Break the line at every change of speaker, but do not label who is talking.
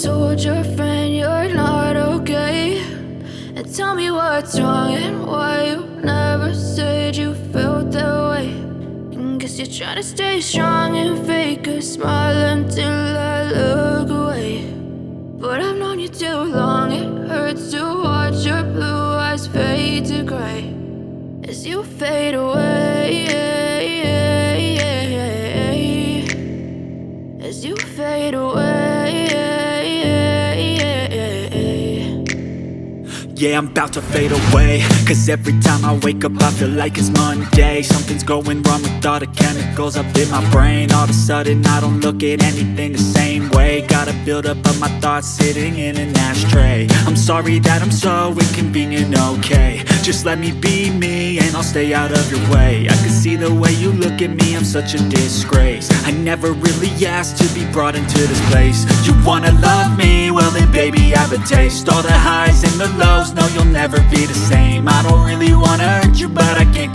told your friend you're not okay? And tell me what's wrong and why you never said you felt that way. And guess you're trying to stay strong and fake a smile until I look away. But I've known you too long, it hurts to watch your blue eyes fade to gray as you fade away, as you fade away.
Yeah, I'm about to fade away, cause every time I wake up I feel like it's Monday. Something's going wrong with all the chemicals up in my brain. All of a sudden I don't look at anything the same way. Gotta build up of my thoughts sitting in an ashtray. I'm sorry that I'm so inconvenient, okay? Just let me be me and I'll stay out of your way. I can see the way you look at me, I'm such a disgrace. I never really asked to be brought into this place. You wanna love me? Well then baby have a taste. All the highs and the lows, no you'll never be the same. I don't really wanna hurt you but I can't